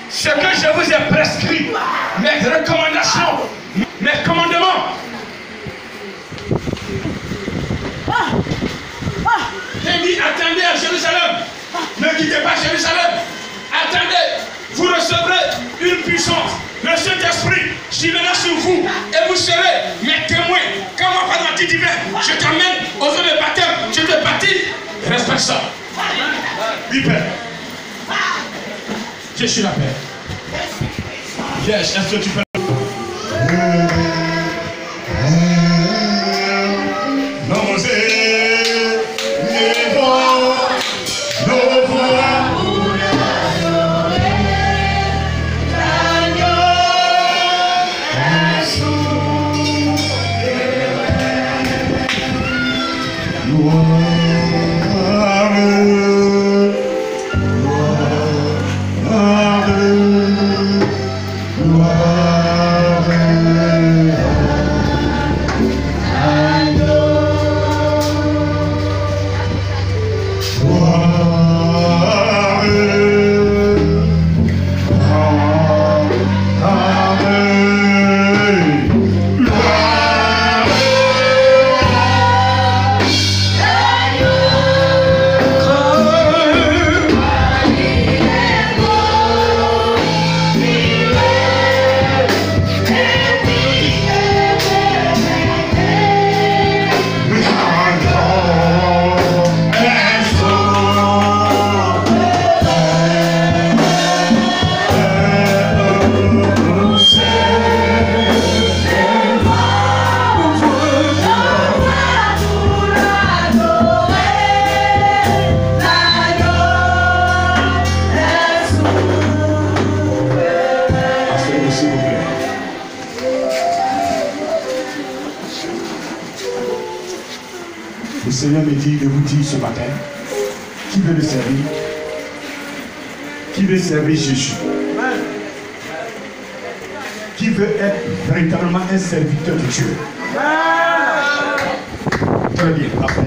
ce que je vous ai prescrit, mes recommandations, mes commandements. Il dit attendez à Jérusalem, ne quittez pas Jérusalem, attendez, vous recevrez une puissance, le Saint-Esprit suivra sur vous et vous serez mes témoins. Quand moi par l'anti divin, je t'amène aux eaux de baptême, je te baptise, respecte ça. Oui, Père. Je suis la paix. Yes, est-ce que tu peux? Le Seigneur me dit de vous dire ce matin, qui veut le servir? Qui veut servir Jésus? Qui veut être véritablement un serviteur de Dieu? Très bien, après.